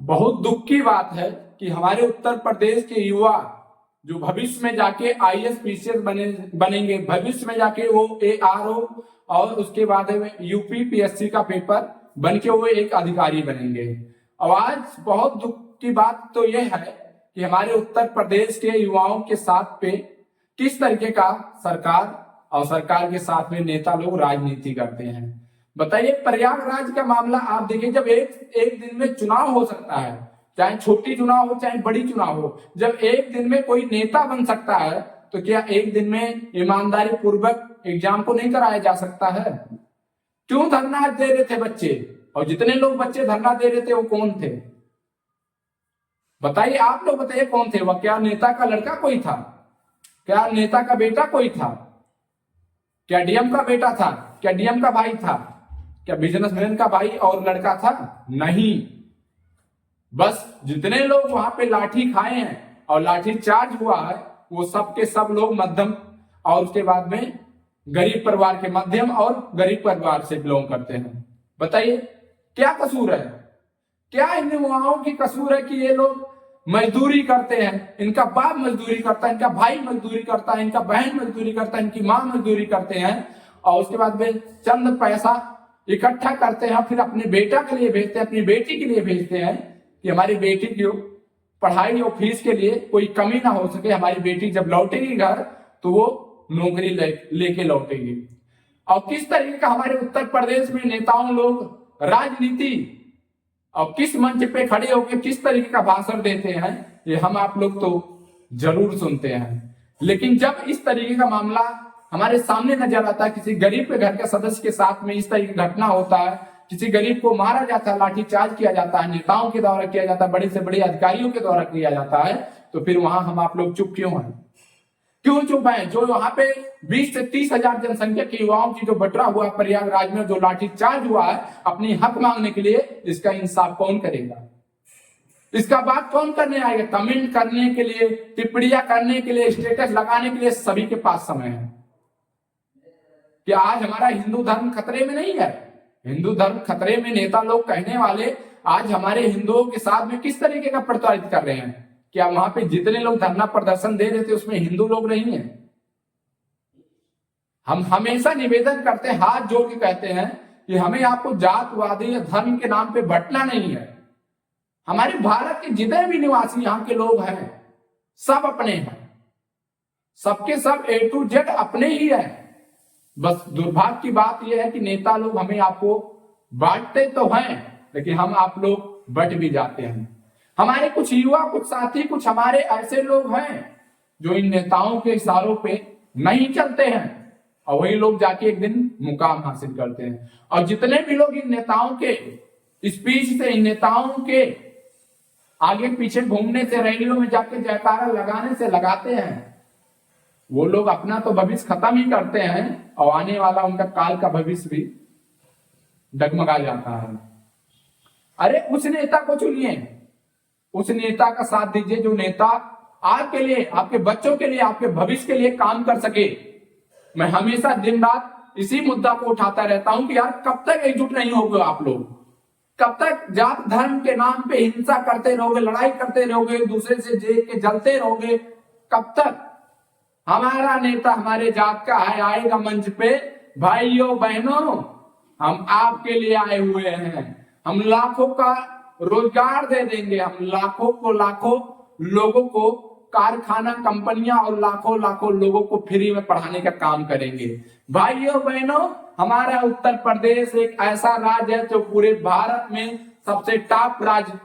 बहुत दुख की बात है कि हमारे उत्तर प्रदेश के युवा जो भविष्य में जाके आईएएस पीसीएस बनेंगे, भविष्य में जाके वो एआरओ और उसके बाद यूपी पीएससी का पेपर बन के वो एक अधिकारी बनेंगे। और आज बहुत दुख की बात तो ये है कि हमारे उत्तर प्रदेश के युवाओं के साथ पे किस तरीके का सरकार और सरकार के साथ में नेता लोग राजनीति करते हैं। बताइए, प्रयागराज का मामला आप देखिए, जब एक दिन में चुनाव हो सकता है, चाहे छोटी चुनाव हो चाहे बड़ी चुनाव हो, जब एक दिन में कोई नेता बन सकता है तो क्या एक दिन में ईमानदारी पूर्वक एग्जाम को नहीं कराया जा सकता है? क्यों धरना दे रहे थे बच्चे, और जितने लोग बच्चे धरना दे रहे थे वो कौन थे? बताइए, आप लोग बताइए कौन थे वह? क्या नेता का लड़का कोई था? क्या नेता का बेटा कोई था? क्या डीएम का बेटा था? क्या डीएम का भाई था? क्या बिजनेसमैन का भाई और लड़का था? नहीं। बस जितने लोग वहां पे लाठी खाए हैं और लाठी चार्ज हुआ है वो सब के सब लोग मध्यम और उसके बाद में गरीब परिवार के, मध्यम और गरीब परिवार से बिलोंग करते हैं। बताइए क्या कसूर है? क्या इन युवाओं की कसूर है कि ये लोग मजदूरी करते हैं? इनका बाप मजदूरी करता है, इनका भाई मजदूरी करता है, इनका बहन मजदूरी करता है, इनकी माँ मजदूरी करते हैं और उसके बाद में चंद पैसा इकट्ठा करते हैं, फिर अपने बेटा के लिए भेजते हैं, अपनी बेटी के लिए भेजते हैं कि हमारी बेटी की पढ़ाई और फीस के लिए कोई कमी ना हो सके। हमारी बेटी जब लौटेगी घर तो वो नौकरी लेके लौटेगी। और किस तरीके का हमारे उत्तर प्रदेश में नेताओं लोग राजनीति और किस मंच पे खड़े होकर किस तरीके का भाषण देते हैं, ये हम आप लोग तो जरूर सुनते हैं। लेकिन जब इस तरीके का मामला हमारे सामने नजर आता है, किसी गरीब के घर के सदस्य के साथ में इस तरीके की घटना होता है, किसी गरीब को मारा जाता है, लाठीचार्ज किया जाता है, नेताओं के द्वारा किया जाता है, बड़े से बड़े अधिकारियों के द्वारा किया जाता है, तो फिर वहां हम आप लोग चुप क्यों हैं? क्यों चुप हैं? जो वहां पे 20 से 30 हजार जनसंख्या के युवाओं की जो बटरा हुआ प्रयागराज में, जो लाठीचार्ज हुआ है अपनी हक मांगने के लिए, इसका इंसाफ कौन करेगा? इसका बात कौन करने आएगा? कमेंट करने के लिए, टिप्पणियां करने के लिए, स्टेटस लगाने के लिए सभी के पास समय है। कि आज हमारा हिंदू धर्म खतरे में नहीं है? हिंदू धर्म खतरे में नेता लोग कहने वाले आज हमारे हिंदुओं के साथ में किस तरीके का प्रताड़ित कर रहे हैं? क्या वहां पे जितने लोग धरना प्रदर्शन दे रहे थे उसमें हिंदू लोग नहीं है? हम हमेशा निवेदन करते हैं, हाथ जोड़ के कहते हैं कि हमें आपको जातवादी या धर्म के नाम पे बंटना नहीं है। हमारे भारत के जितने भी निवासी यहाँ के लोग हैं सब अपने हैं, सबके सब A to Z अपने ही है। बस दुर्भाग्य की बात यह है कि नेता लोग हमें आपको बांटते तो हैं लेकिन हम आप लोग बट भी जाते हैं। हमारे कुछ युवा, कुछ साथी, कुछ हमारे ऐसे लोग हैं जो इन नेताओं के इशारों पे नहीं चलते हैं और वही लोग जाके एक दिन मुकाम हासिल करते हैं। और जितने भी लोग इन नेताओं के स्पीच से, इन नेताओं के आगे पीछे घूमने से, रैलियों में जाके जयकारा लगाने से लगाते हैं, वो लोग अपना तो भविष्य खत्म ही करते हैं और आने वाला उनका काल का भविष्य भी डगमगा जाता है। अरे उस नेता को चुनिए, उस नेता का साथ दीजिए जो नेता आपके लिए, आपके बच्चों के लिए, आपके भविष्य के लिए काम कर सके। मैं हमेशा दिन रात इसी मुद्दा को उठाता रहता हूं कि यार कब तक एकजुट नहीं होगे आप लोग? कब तक जात धर्म के नाम पे हिंसा करते रहोगे, लड़ाई करते रहोगे, दूसरे से देख के जलते रहोगे? कब तक? हमारा नेता हमारे जात का है, आएगा मंच पे, भाइयों बहनों हम आपके लिए आए हुए हैं, हम लाखों का रोजगार दे देंगे, हम लाखों लोगों को कारखाना, कंपनियां और लाखों लोगों को फ्री में पढ़ाने का काम करेंगे। भाइयों बहनों, हमारा उत्तर प्रदेश एक ऐसा राज्य है जो पूरे भारत में सबसे टॉप राज्य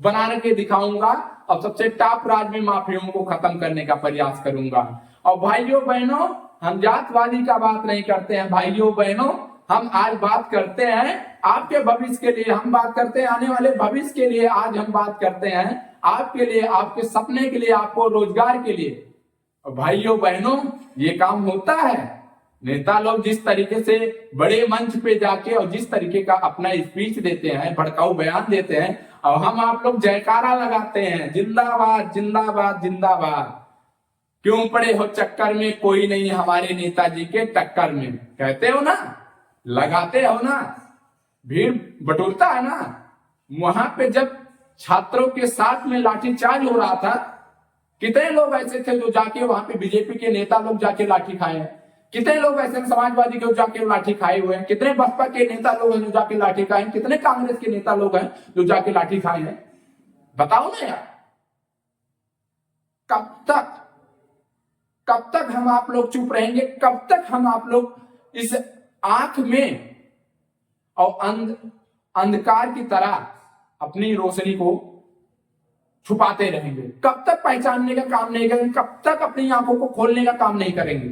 बना के दिखाऊंगा और सबसे टॉप राज्य में माफियाओं को खत्म करने का प्रयास करूंगा। और भाइयों बहनों, हम जातवादी का बात नहीं करते हैं। भाइयों बहनों, हम आज बात करते हैं आपके भविष्य के लिए, हम बात करते हैं आने वाले भविष्य के लिए। आज हम बात करते हैं आपके लिए, आपके सपने के लिए, आपको रोजगार के लिए। और भाइयों बहनों, ये काम होता है। नेता लोग जिस तरीके से बड़े मंच पे जाके और जिस तरीके का अपना स्पीच देते हैं, भड़काऊ बयान देते हैं और हम आप लोग जयकारा लगाते हैं, जिंदाबाद जिंदाबाद जिंदाबाद। क्यों पड़े हो चक्कर में, कोई नहीं हमारे नेताजी के टक्कर में, कहते हो ना, लगाते हो ना, भीड़ बटोरता है ना। वहां पे जब छात्रों के साथ में लाठीचार्ज हो रहा था। कितने लोग ऐसे थे जो जाके वहां पे बीजेपी के नेता लोग जाके लाठी खाए हैं, कितने लोग ऐसे समाजवादी के जाके लाठी खाए हुए हैं, कितने बसपा के नेता लोग हैं जो जाके लाठी खाए हैं, कितने कांग्रेस के नेता लोग हैं जो जाके लाठी खाए हैं। बताओ ना यार, कब तक हम आप लोग चुप रहेंगे? कब तक हम आप लोग इस आंख में और अंधकार की तरह अपनी रोशनी को छुपाते रहेंगे? कब तक पहचानने का काम नहीं करेंगे? कब तक अपनी आंखों को खोलने का काम नहीं करेंगे?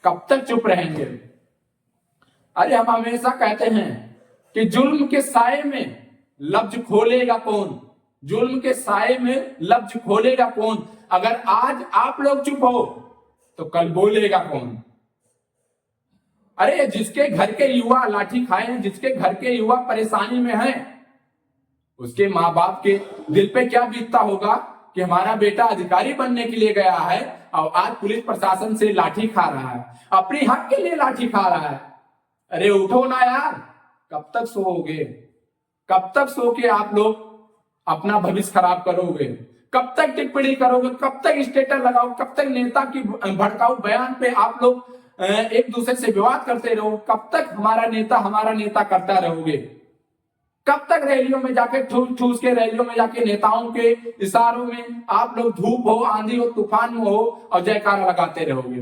कब तक चुप रहेंगे? अरे हम हमेशा कहते हैं कि जुल्म के साए में लफ्ज खोलेगा कौन? जुल्म के साए में लफ्ज खोलेगा कौन? अगर आज आप लोग चुप हो तो कल बोलेगा कौन? अरे जिसके घर के युवा लाठी खाए हैं, जिसके घर के युवा परेशानी में हैं, उसके माँ बाप के दिल पे क्या बीतता होगा कि हमारा बेटा अधिकारी बनने के लिए गया है और आज पुलिस प्रशासन से लाठी खा रहा है, अपनी हक के लिए लाठी खा रहा है। अरे उठो ना यार, कब तक सोओगे? कब तक सो के आप लोग अपना भविष्य खराब करोगे? कब तक टिप्पणी करोगे? कब तक स्टेटस लगाओ? कब तक नेता की भड़काऊ बयान पे आप लोग एक दूसरे से विवाद करते रहो? कब तक हमारा नेता करता रहोगे? कब तक रैलियों में जाके ठूस के रैलियों में जाके नेताओं के इशारों में आप लोग धूप हो, आंधी हो, तूफान में हो और जयकारा लगाते रहोगे?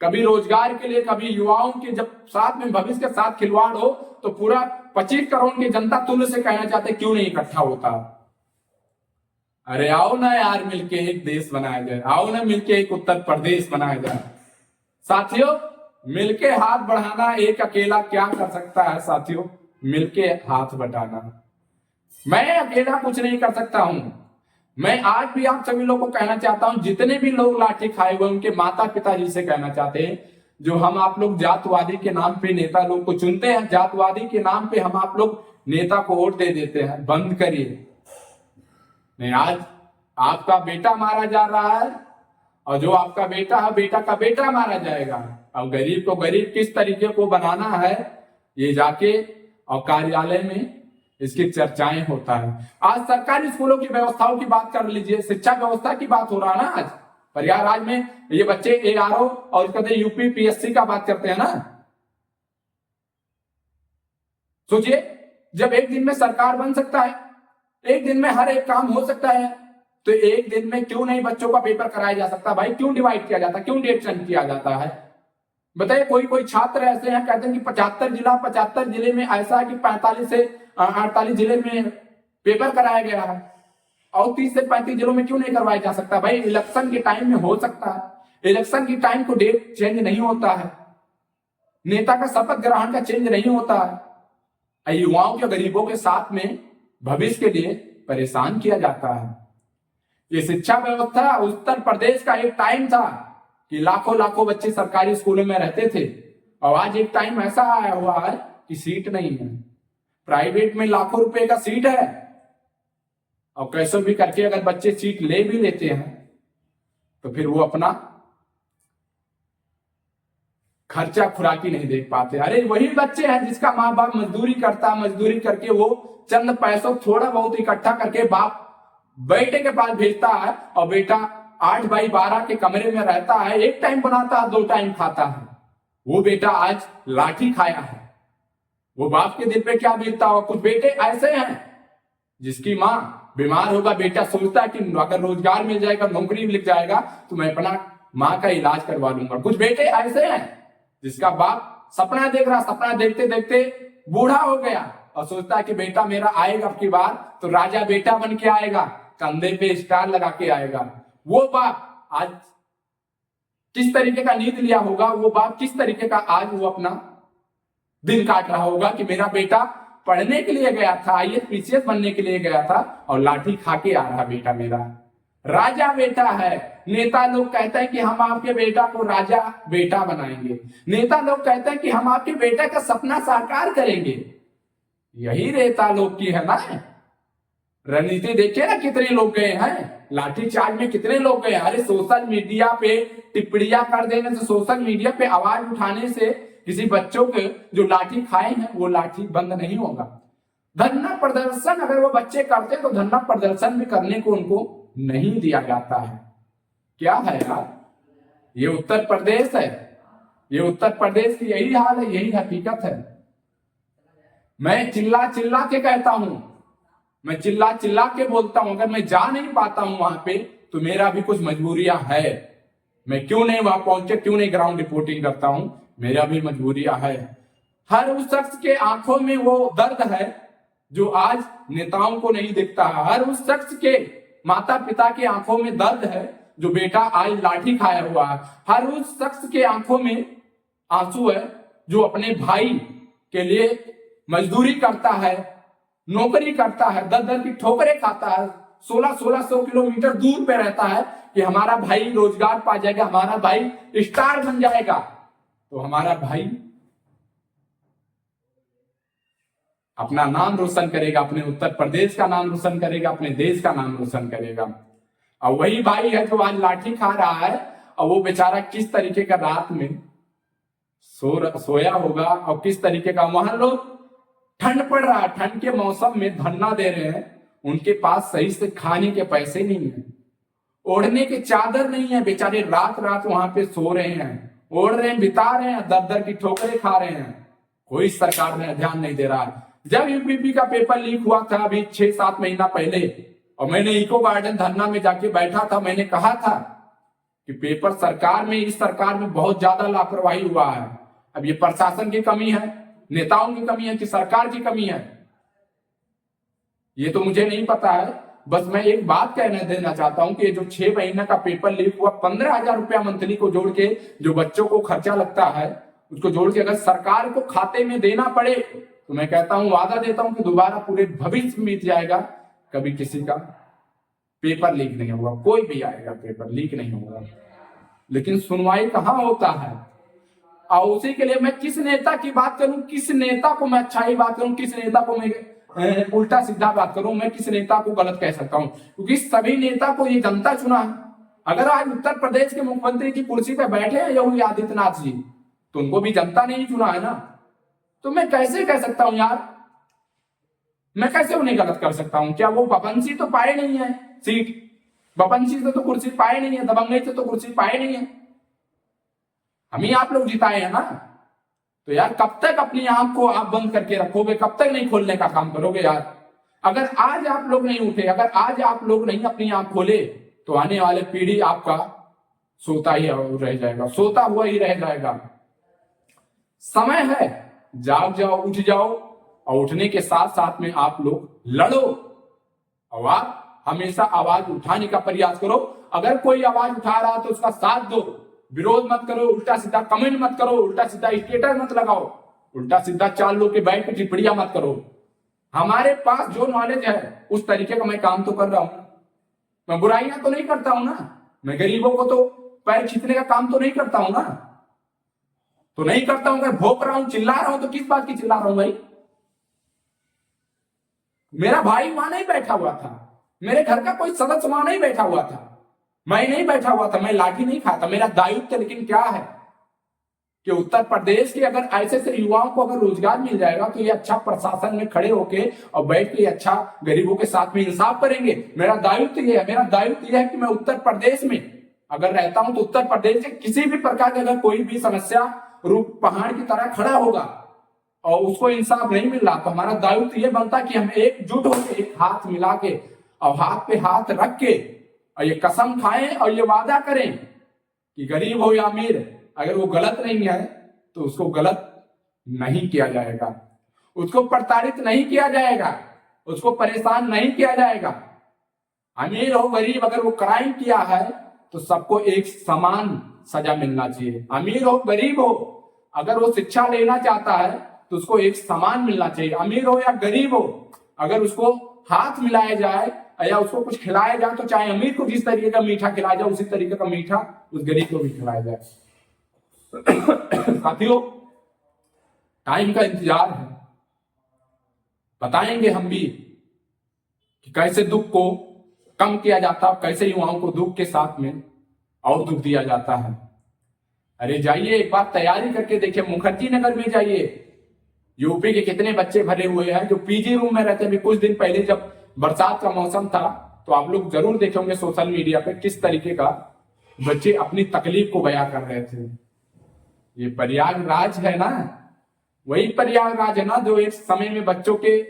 कभी रोजगार के लिए, कभी युवाओं के जब साथ में भविष्य के साथ खिलवाड़ हो तो पूरा 25 करोड़ की जनता तुल्य से कहना चाहते क्यों नहीं इकट्ठा होता? अरे आओ ना यार, मिलके एक देश बनाया जाए, आओ ना मिलके एक उत्तर प्रदेश बनाया जाए। साथियों, मिलके हाथ बढ़ाना एक अकेला क्या कर सकता है? साथियों, मिलके हाथ बढ़ाना। मैं अकेला कुछ नहीं कर सकता हूं। मैं आज भी आप सभी लोगों को कहना चाहता हूं, जितने भी लोग लाठी खाए हुए उनके माता पिताजी से कहना चाहते हैं, जो हम आप लोग जातवादी के नाम पे नेता लोग को चुनते हैं, जातवादी के नाम पे हम आप लोग नेता को वोट दे देते हैं, बंद करिए। नहीं, आज आपका बेटा मारा जा रहा है और जो आपका बेटा है, बेटा का बेटा मारा जाएगा। अब गरीब को गरीब किस तरीके को बनाना है, ये जाके और कार्यालय में इसकी चर्चाएं होता है। आज सरकारी स्कूलों की व्यवस्थाओं की बात कर लीजिए, शिक्षा व्यवस्था की बात हो रहा है ना। आज प्रयागराज में ये बच्चे ARO और कहते यूपी PSC का बात करते हैं ना। सोचिए, जब एक दिन में सरकार बन सकता है, एक दिन में हर एक काम हो सकता है, तो एक दिन में क्यों नहीं बच्चों का पेपर कराया जा सकता? भाई क्यों डिवाइड किया जाता, क्यों डिवीजन किया जाता है? बताइए, कोई छात्र ऐसे हैं कहते हैं कि 75 जिले में ऐसा है कि 45 से 48 जिले में पेपर कराया गया है और 30 से 35 जिलों में क्यों नहीं करवाया जा सकता? भाई इलेक्शन के टाइम में हो सकता है, इलेक्शन की टाइम को डेट चेंज नहीं होता है, नेता का शपथ ग्रहण का चेंज नहीं होता है। युवाओं के, गरीबों के साथ में भविष्य के लिए परेशान किया जाता है। ये शिक्षा व्यवस्था उत्तर प्रदेश का एक टाइम था कि लाखों बच्चे सरकारी स्कूलों में रहते थे और आज एक टाइम ऐसा आया हुआ है कि सीट नहीं है। प्राइवेट में लाखों रुपए का सीट है और कैसे भी करके अगर बच्चे सीट ले भी लेते हैं तो फिर वो अपना खर्चा खुराकी नहीं देख पाते। अरे वही बच्चे हैं जिसका माँ बाप मजदूरी करता, मजदूरी करके वो चंद पैसों थोड़ा बहुत इकट्ठा करके बाप बेटे के पास भेजता है और बेटा 8x12 के कमरे में रहता है, एक टाइम बनाता है, 2 टाइम खाता है। वो बेटा आज लाठी खाया है, वो बाप के दिल पे क्या बीतता हो? कुछ बेटे ऐसे हैं जिसकी माँ बीमार होगा, बेटा सोचता है कि अगर रोजगार मिल जाएगा, नौकरी मिल जाएगा तो मैं अपना माँ का इलाज करवा लूंगा। कुछ बेटे ऐसे हैं जिसका बाप सपना देख रहा, सपना देखते देखते बूढ़ा हो गया और सोचता है कि बेटा मेरा आएगा अब की बार तो राजा बेटा बन के आएगा, कंधे पे स्टार लगा के आएगा। वो बाप आज किस तरीके का नींद लिया होगा, वो बाप किस तरीके का आज वो अपना दिन काट रहा होगा कि मेरा बेटा पढ़ने के लिए गया था, IAS PCS बनने के लिए गया था और लाठी खा के आ रहा बेटा मेरा। राजा बेटा है। नेता लोग कहते हैं कि हम आपके बेटा को राजा बेटा बनाएंगे, नेता लोग कहते हैं कि हम आपके बेटा का सपना साकार करेंगे। यही नेता लोग की है ना रणनीति। देखिए ना कितने लोग गए हैं लाठीचार्ज में, कितने लोग गए। अरे सोशल मीडिया पे टिप्पणियां कर देने से, सोशल मीडिया पे आवाज उठाने से किसी बच्चों के जो लाठी खाए हैं वो लाठी बंद नहीं होगा। धरना प्रदर्शन अगर वो बच्चे करते तो धरना प्रदर्शन भी करने को उनको नहीं दिया जाता है। क्या है यार, ये उत्तर प्रदेश है, ये उत्तर प्रदेश की यही हाल है, यही हकीकत है। मैं चिल्ला चिल्ला के कहता हूं, मैं चिल्ला चिल्ला के बोलता हूं, अगर मैं जा नहीं पाता हूं वहां पे तो मेरा भी कुछ मजबूरियां है। मैं क्यों नहीं वहां पहुंचे, क्यों नहीं ग्राउंड रिपोर्टिंग करता हूं, मेरा भी मजबूरियां है। हर उस शख्स के आंखों में वो दर्द है जो आज नेताओं को नहीं दिखता है। हर उस शख्स के माता पिता के आंखों में दर्द है जो बेटा आज लाठी खाया हुआ है। हर उस शख्स के आंखों में आंसू है जो अपने भाई के लिए मजदूरी करता है, नौकरी करता है, दर दर की ठोकरें खाता है, 1600 किलोमीटर दूर पे रहता है कि हमारा भाई रोजगार पा जाएगा, हमारा भाई स्टार बन जाएगा। तो हमारा भाई अपना नाम रोशन करेगा, अपने उत्तर प्रदेश का नाम रोशन करेगा, अपने देश का नाम रोशन करेगा। और वही भाई है जो आज लाठी खा रहा है, और वो बेचारा किस तरीके का रात में सोया होगा, और किस तरीके का, वहां लोग ठंड पड़ रहा है, ठंड के मौसम में धरना दे रहे हैं, उनके पास सही से खाने के पैसे नहीं है, ओढ़ने के चादर नहीं है, बेचारे रात रात वहां पे सो रहे हैं, ओढ़ रहे हैं, बिता रहे हैं, दर दर की ठोकरें खा रहे हैं। कोई सरकार में ध्यान नहीं दे रहा है। जब यूपीपी का पेपर लीक हुआ था अभी 6-7 महीना पहले, और मैंने इको गार्डन धरना में जाके बैठा था, मैंने कहा था कि पेपर सरकार में, इस सरकार में बहुत ज्यादा लापरवाही हुआ है। अब ये प्रशासन की कमी है, नेताओं की कमी है कि सरकार की कमी है, ये तो मुझे नहीं पता है। बस मैं एक बात कहना देना चाहता हूं कि ये जो 6 महीने का पेपर लीक हुआ, 15,000 रुपया मंथली को जोड़ के जो बच्चों को खर्चा लगता है, उसको जोड़ के अगर सरकार को खाते में देना पड़े तो मैं कहता हूं, वादा देता हूं कि दोबारा पूरे भविष्य बीत जाएगा, कभी किसी का पेपर लीक नहीं होगा, कोई भी आएगा पेपर लीक नहीं होगा। लेकिन सुनवाई कहां होता है, और उसी के लिए मैं किस नेता की बात करूं, किस नेता को मैं अच्छाई बात करूं, किस नेता को मैं उल्टा सीधा बात करूं, मैं किस नेता को गलत कह सकता हूं, क्योंकि सभी नेता को ये जनता चुना है। अगर आज उत्तर प्रदेश के मुख्यमंत्री की कुर्सी पे बैठे हैं योगी आदित्यनाथ जी, तो उनको भी जनता ने ही चुना है ना। तो मैं कैसे कह सकता हूं यार, मैं कैसे उन्हें गलत कर सकता हूं? क्या वो बपनसी तो पाए नहीं है सीट, बपनसी से तो कुर्सी पाए नहीं है, दबंगई से तो कुर्सी पाए नहीं है, हम ही आप लोग जिताए हैं ना। तो यार कब तक अपनी आंख को आप बंद करके रखोगे, कब तक नहीं खोलने का काम करोगे यार? अगर आज आप लोग नहीं उठे, अगर आज आप लोग नहीं अपनी आंख खोले, तो आने वाले पीढ़ी आपका सोता ही रह जाएगा, सोता हुआ ही रह जाएगा। समय है, जाग जाओ, उठ जाओ, और उठने के साथ साथ में आप लोग लड़ो, और आप हमेशा आवाज उठाने का प्रयास करो। अगर कोई आवाज उठा रहा है तो उसका साथ दो, विरोध मत करो, उल्टा सीधा कमेंट मत करो, उल्टा सीधा स्टेटस मत लगाओ, उल्टा सीधा 4 लोग के बैठ के टिप्पणियां मत करो। हमारे पास जो नॉलेज है उस तरीके का मैं काम तो कर रहा हूं, मैं बुराइयां तो नहीं करता हूं ना, मैं गरीबों को तो पैर खींचने का काम तो नहीं करता हूं ना, तो नहीं करता हूं। अगर भोंक रहा हूं, चिल्ला रहा हूं, तो किस बात की चिल्ला रहा हूं भाई? मेरा भाई वहां नहीं बैठा हुआ था, मेरे घर का कोई सदस्य वहां नहीं बैठा हुआ था, मैं नहीं बैठा हुआ था, मैं लाठी नहीं खाता, मेरा दायित्व। लेकिन क्या है कि उत्तर प्रदेश के अगर ऐसे युवाओं को अगर रोजगार मिल जाएगा तो ये अच्छा प्रशासन में खड़े होके और बैठ के अच्छा गरीबों के साथ में इंसाफ करेंगे। मेरा दायित्व ये है, मेरा दायित्व ये है कि मैं उत्तर प्रदेश में अगर रहता हूं तो उत्तर प्रदेश के किसी भी प्रकार की अगर कोई भी समस्या रूप पहाड़ की तरह खड़ा होगा और उसको इंसाफ नहीं मिल रहा, तो हमारा दायित्व ये बनता कि हम एकजुट होकर, एक हाथ मिला के और हाथ पे हाथ रख के और ये कसम खाएं और ये वादा करें कि गरीब हो या अमीर, अगर वो गलत नहीं है तो उसको गलत नहीं किया जाएगा, उसको प्रताड़ित नहीं किया जाएगा, उसको परेशान नहीं किया जाएगा। अमीर हो गरीब, अगर वो क्राइम किया है तो सबको एक समान सजा मिलना चाहिए। अमीर हो गरीब हो, अगर वो शिक्षा लेना चाहता है तो उसको एक समान मिलना चाहिए। अमीर हो या गरीब हो, अगर उसको हाथ मिलाया जाए या उसको कुछ खिलाया जाए तो चाहे अमीर को जिस तरीके का मीठा खिलाया जाए उसी तरीके का मीठा उस गरीब को भी खिलाया जाए। साथियों, टाइम का इंतजार है, बताएंगे हम भी कि कैसे दुख को कम किया जाता, कैसे युवाओं को दुख के साथ में और दुख दिया जाता है। अरे जाइए एक बार तैयारी करके देखिए, मुखर्जी नगर में जाइए, यूपी के कितने बच्चे भरे हुए हैं जो पीजी रूम में रहते हैं। अभी कुछ दिन पहले जब बरसात का मौसम था तो आप लोग जरूर देखेंगे सोशल मीडिया पे किस तरीके का बच्चे अपनी तकलीफ को बयां कर रहे थे। ये प्रयागराज है ना, वही प्रयागराज है ना जो एक समय में बच्चों के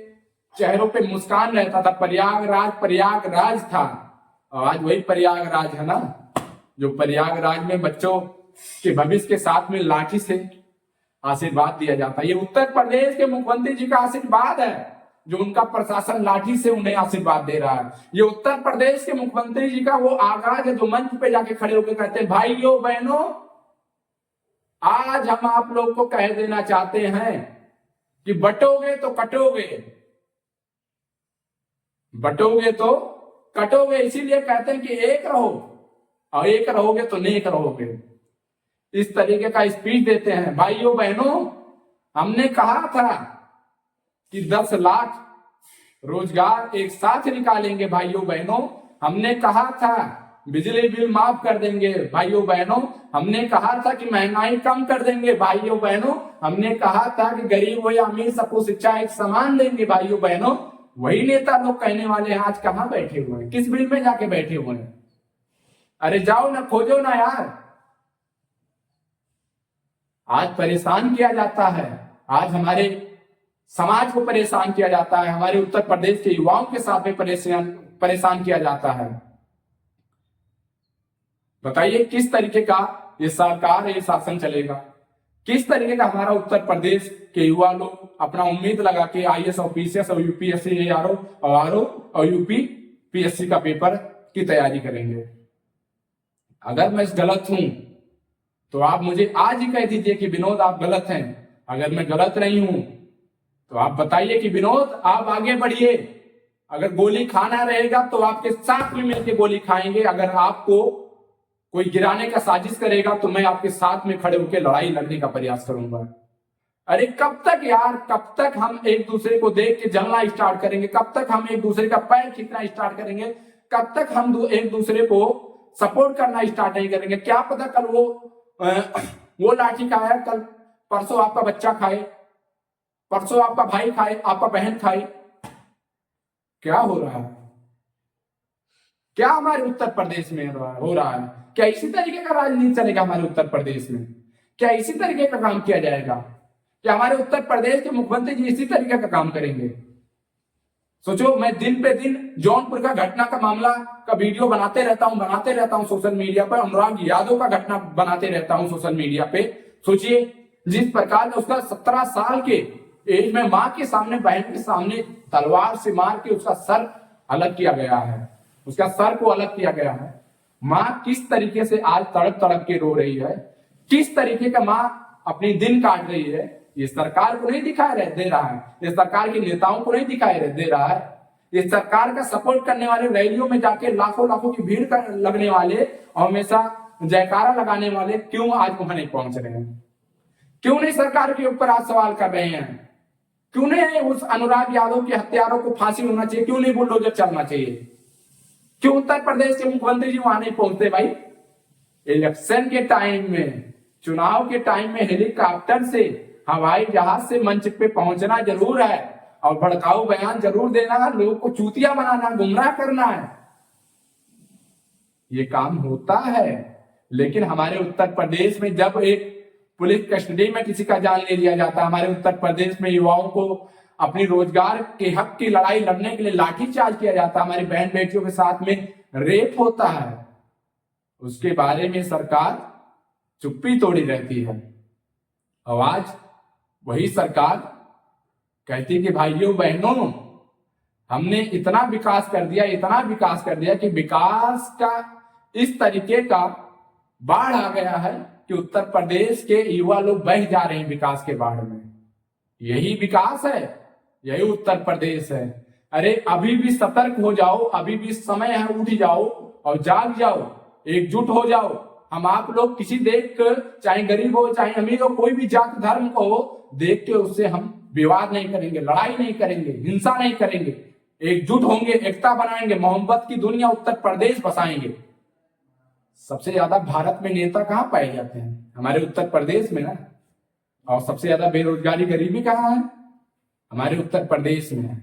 चेहरों पे मुस्कान रहता था। प्रयागराज था, और आज वही प्रयागराज है ना जो प्रयागराज में बच्चों के भविष्य के साथ में लाठी से आशीर्वाद दिया जाता है। ये उत्तर प्रदेश के मुख्यमंत्री जी का आशीर्वाद है जो उनका प्रशासन लाठी से उन्हें आशीर्वाद दे रहा है। ये उत्तर प्रदेश के मुख्यमंत्री जी का वो आगाज है जो मंच पे जाके खड़े होकर कहते हैं भाइयों बहनों, आज हम आप लोग को कह देना चाहते हैं कि बटोगे तो कटोगे, बटोगे तो कटोगे। इसीलिए कहते हैं कि एक रहो, और एक रहोगे तो नेक रहोगे। इस तरीके का स्पीच देते हैं। भाइयों बहनों, हमने कहा था कि 10 लाख रोजगार एक साथ निकालेंगे भाइयों बहनों। हमने कहा था बिजली बिल माफ कर देंगे भाइयों बहनों। हमने कहा था कि महंगाई कम कर देंगे भाइयों बहनों। हमने कहा था कि गरीब हो या अमीर सबको शिक्षा एक समान देंगे भाइयों बहनों। वही नेता लोग कहने वाले हैं आज कहां बैठे हुए हैं, किस बिल में जाके बैठे हुए हैं? अरे जाओ ना, खोजो ना यार। आज परेशान किया जाता है, आज हमारे समाज को परेशान किया जाता है, हमारे उत्तर प्रदेश के युवाओं के साथ में परेशान किया जाता है। बताइए किस तरीके का ये सरकार, ये शासन चलेगा? किस तरीके का हमारा उत्तर प्रदेश के युवा लोग अपना उम्मीद लगा के आईएएस और पीसीएस और यूपीएससी आरओ और यूपीपीएससी का पेपर की तैयारी करेंगे? अगर मैं गलत हूं तो आप मुझे आज ही कह दीजिए कि विनोद आप गलत हैं। अगर मैं गलत नहीं हूं तो आप बताइए कि विनोद आप आगे बढ़िए। अगर गोली खाना रहेगा तो आपके साथ में मिलकर गोली खाएंगे। अगर आपको कोई गिराने का साजिश करेगा तो मैं आपके साथ में खड़े होकर लड़ाई लड़ने का प्रयास करूंगा। अरे कब तक यार, कब तक हम एक दूसरे को देख के जलना स्टार्ट करेंगे? कब तक हम एक दूसरे का पैर खींचना स्टार्ट करेंगे? कब तक हम एक दूसरे को सपोर्ट करना स्टार्ट नहीं करेंगे? क्या पता कल वो लाठी खाया, कल परसों आपका बच्चा खाए, परसों आपका भाई खाए, आपका बहन खाए। क्या हो रहा है? क्या हमारे उत्तर प्रदेश में हो रहा है? क्या इसी तरीके का राजनीति चलेगा हमारे उत्तर प्रदेश में? क्या इसी तरीके का काम किया जाएगा? क्या हमारे उत्तर प्रदेश के मुख्यमंत्री जी इसी तरीके का काम करेंगे? सोचो, मैं दिन पे दिन जौनपुर का घटना का मामला का वीडियो बनाते रहता हूं सोशल मीडिया पर। अनुराग यादव का घटना बनाते रहता हूं सोशल मीडिया पे। सोचिए जिस प्रकार उसका 17 साल के एज में मां के सामने, बहन के सामने तलवार से मार के उसका सर अलग किया गया है, उसका सर को अलग किया गया है। मां किस तरीके से आज तड़प तड़प के रो रही है, किस तरीके का मां अपनी दिन काट रही है, ये सरकार को नहीं दिखाई दे रहा है, ये सरकार के नेताओं को नहीं दिखाई दे रहा है। ये सरकार का सपोर्ट करने वाले, रैलियों में जाके लाखों लाखों की भीड़ लगने वाले और हमेशा जयकारा लगाने वाले क्यों आज वहां नहीं पहुंच रहे हैं? क्यों नहीं सरकार के ऊपर आज सवाल कर रहे हैं? क्यों नहीं उस अनुराग यादव के हत्यारों को फांसी होना चाहिए? क्यों नहीं बुलडोजर चलना चाहिए? क्यों उत्तर प्रदेश के मुख्यमंत्री जी वहां नहीं पहुंचते? भाई इलेक्शन के टाइम में, चुनाव के टाइम में हेलीकॉप्टर से, हवाई जहाज से मंच पे पहुंचना जरूर है और भड़काऊ बयान जरूर देना है, लोगों को चूतिया बनाना, गुमराह करना है, ये काम होता है। लेकिन हमारे उत्तर प्रदेश में जब एक पुलिस कस्टडी में किसी का जान ले लिया जाता है, हमारे उत्तर प्रदेश में युवाओं को अपनी रोजगार के हक की लड़ाई लड़ने के लिए लाठीचार्ज किया जाता है, हमारी बहन बेटियों के साथ में रेप होता है, उसके बारे में सरकार चुप्पी तोड़ी रहती है। और आज वही सरकार कहती है कि भाइयों बहनों, हमने इतना विकास कर दिया कि विकास का इस तरीके का बाढ़ आ गया है कि उत्तर प्रदेश के युवा लोग बह जा रहे हैं विकास के बाढ़ में। यही विकास है, यही उत्तर प्रदेश है। अरे अभी भी सतर्क हो जाओ, अभी भी समय है, उठ जाओ और जाग जाओ, एकजुट हो जाओ। हम आप लोग किसी देख कर, चाहे गरीब हो चाहे अमीर हो, कोई भी जात धर्म को देख के उससे हम विवाद नहीं करेंगे, लड़ाई नहीं करेंगे, हिंसा नहीं करेंगे, एकजुट होंगे, एकता बनाएंगे, मोहब्बत की दुनिया उत्तर प्रदेश बसाएंगे। सबसे ज्यादा भारत में नेता कहाँ पाए जाते हैं? हमारे उत्तर प्रदेश में ना। और सबसे ज्यादा बेरोजगारी, गरीबी कहाँ है? हमारे उत्तर प्रदेश में है।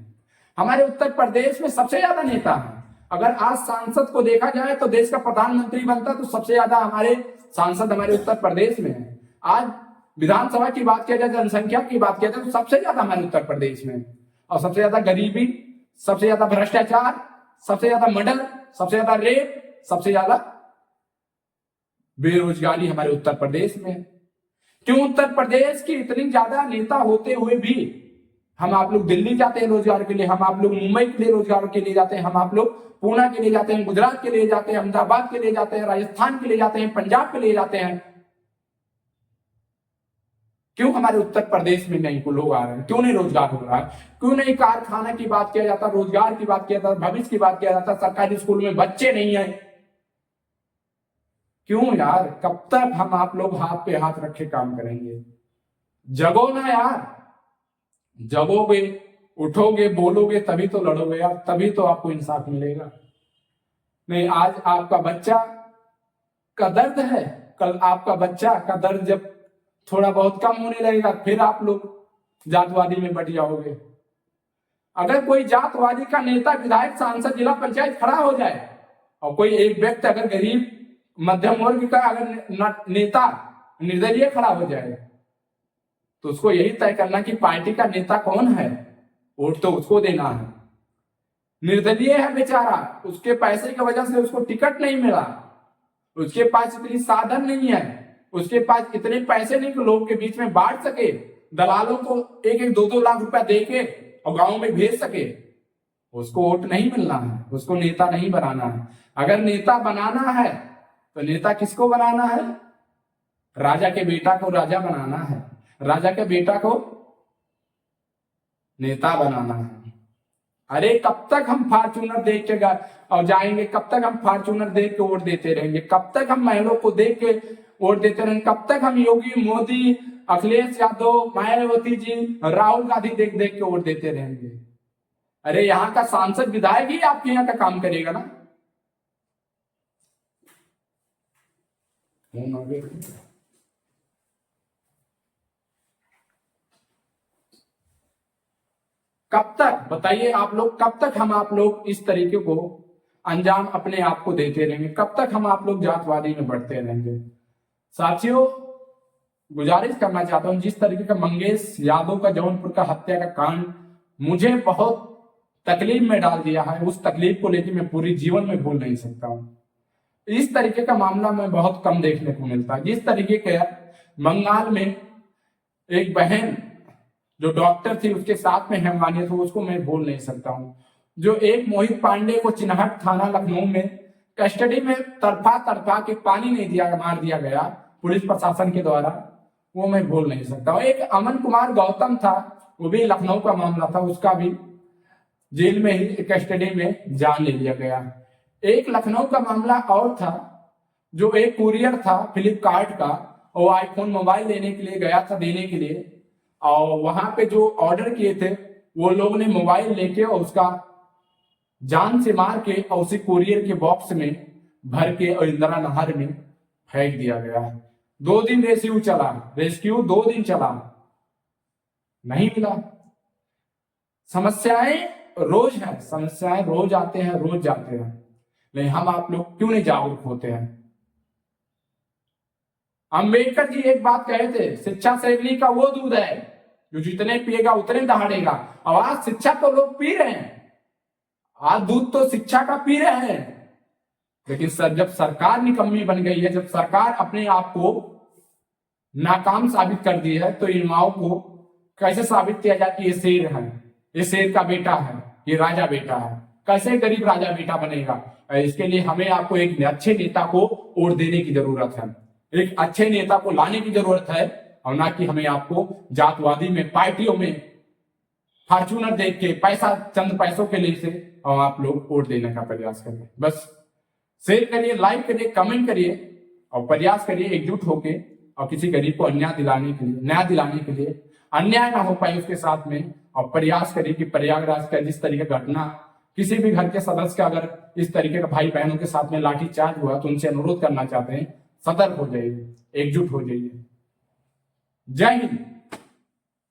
हमारे उत्तर प्रदेश में सबसे ज्यादा नेता है। अगर आज सांसद को देखा जाए तो देश का प्रधानमंत्री बनता तो सबसे ज्यादा हमारे सांसद हमारे उत्तर प्रदेश में है। आज विधानसभा की बात किया जाए, जनसंख्या की बात किया जाए तो सबसे ज्यादा हमारे उत्तर प्रदेश में, और सबसे ज्यादा गरीबी, सबसे ज्यादा भ्रष्टाचार, सबसे ज्यादा मर्डर, सबसे ज्यादा रेप, सबसे ज्यादा बेरोजगारी हमारे उत्तर प्रदेश में। क्यों उत्तर प्रदेश की इतनी ज्यादा नेता होते हुए भी हम आप लोग दिल्ली जाते हैं रोजगार के लिए, हम आप लोग मुंबई के लिए रोजगार के लिए जाते हैं, हम आप लोग पूना के लिए जाते हैं, गुजरात के लिए जाते हैं, अहमदाबाद के लिए जाते हैं, राजस्थान के लिए जाते हैं, पंजाब के लिए जाते हैं। क्यों हमारे उत्तर प्रदेश में नहीं को लोग आ रहे हैं? क्यों नहीं रोजगार हो रहा है? क्यों नहीं कारखाना की बात किया जाता, रोजगार की बात किया जाता, भविष्य की बात किया जाता? सरकारी स्कूल में बच्चे नहीं है। क्यों यार? कब तक हम आप लोग हाथ पे हाथ रखे काम करेंगे? जगो ना यार, जगोगे, उठोगे, बोलोगे तभी तो लड़ोगे यार, तभी तो आपको इंसाफ मिलेगा। नहीं, आज आपका बच्चा का दर्द है, कल आपका बच्चा का दर्द जब थोड़ा बहुत कम होने लगेगा फिर आप लोग जातवादी में बट जाओगे। अगर कोई जातवादी का नेता, विधायक, सांसद, जिला पंचायत खड़ा हो जाए और कोई एक व्यक्ति अगर गरीब मध्यम वर्ग का अगर नेता निर्दलीय खड़ा हो जाए तो उसको यही तय करना कि पार्टी का नेता कौन है, वोट तो उसको देना है। निर्दलीय है बेचारा, उसके पैसे की वजह से उसको टिकट नहीं मिला, उसके पास इतनी साधन नहीं है, उसके पास इतने पैसे नहीं कि लोगों के बीच में बांट सके, दलालों को 1-2 लाख रुपया दे के और गांव में भेज सके। उसको वोट नहीं मिलना है, उसको नेता नहीं बनाना है। अगर नेता बनाना है तो नेता किसको बनाना है? राजा के बेटा को राजा बनाना है, राजा के बेटा को नेता बनाना है। अरे कब तक हम फॉर्च्यूनर देख के और जाएंगे? कब तक हम फॉर्च्यूनर देख के वोट देते रहेंगे? कब तक हम महलों को देख के वोट देते रहेंगे? कब तक हम योगी, मोदी, अखिलेश यादव, मायावती जी, राहुल गांधी देख देख के वोट देते रहेंगे? अरे यहाँ का सांसद, विधायक ही आपके यहाँ का काम करेगा ना। कब तक बताइए आप लोग, कब तक हम आप लोग इस तरीके को अंजाम अपने आप को देते रहेंगे? कब तक हम आप लोग जातवादी में बढ़ते रहेंगे? साथियों, गुजारिश करना चाहता हूं, जिस तरीके का मंगेश यादव का जौनपुर का हत्या का कांड मुझे बहुत तकलीफ में डाल दिया है, उस तकलीफ को लेकर मैं पूरी जीवन में भूल नहीं सकता हूं। इस तरीके का मामला में बहुत कम देखने को मिलता है। जिस तरीके के बंगाल में एक बहन जो डॉक्टर थी उसके साथ में हैवानियत हो, उसको मैं भूल नहीं सकता हूं। जो एक मोहित पांडे को चिन्हट थाना लखनऊ में कस्टडी में तड़पा के पानी नहीं दिया, मार दिया गया पुलिस प्रशासन के द्वारा, वो मैं भूल नहीं सकता हूं। एक अमन कुमार गौतम था, वो भी लखनऊ का मामला था, उसका भी जेल में ही कस्टडी में जान ले लिया गया। एक लखनऊ का मामला और था, जो एक कुरियर था फ्लिपकार्ट का, वो आईफोन मोबाइल लेने के लिए गया था देने के लिए, और वहां पे जो ऑर्डर किए थे वो लोग ने मोबाइल लेके और उसका जान से मार के और उसी कुरियर के बॉक्स में भर के और इंदिरा नहर में फेंक दिया गया। 2 दिन रेस्क्यू चला, 2 दिन चला, नहीं मिला। समस्याएं रोज है, समस्याएं रोज आते हैं, रोज जाते हैं, लेकिन हम आप लोग क्यों नहीं जागरूक होते हैं? अंबेडकर जी एक बात कहे थे, शिक्षा शैली का वो दूध है जो जितने पिएगा उतने दहाड़ेगा। और आज शिक्षा तो लोग पी रहे हैं, आज दूध तो शिक्षा का पी रहे हैं, लेकिन सर जब सरकार निकम्मी बन गई है, जब सरकार अपने आप को नाकाम साबित कर दी है, तो इन माओ को कैसे साबित किया जाए कि ये शेर है, ये शेर का बेटा है, ये राजा बेटा है? कैसे गरीब राजा बेटा बनेगा? इसके लिए हमें आपको एक अच्छे नेता को वोट देने की जरूरत है, एक अच्छे नेता को लाने की जरूरत है, और ना कि हमें आपको जातवादी में, पार्टियों में फॉर्च्यूनर देख के पैसा, चंद पैसों के लिए से और आप लोग वोट देने का प्रयास करिए। बस शेयर करिए, लाइक करिए, कमेंट करिए और प्रयास करिए एकजुट होके और किसी गरीब को न्याय दिलाने के लिए अन्याय ना हो पाए उसके साथ में, और प्रयास करिए कि प्रयागराज का जिस तरीके का घटना, किसी भी घर के सदस्य का अगर इस तरीके का भाई बहनों के साथ में लाठीचार्ज हुआ तो उनसे अनुरोध करना चाहते हैं, सतर्क हो जाइए, एकजुट हो जाइए। जय हिंद।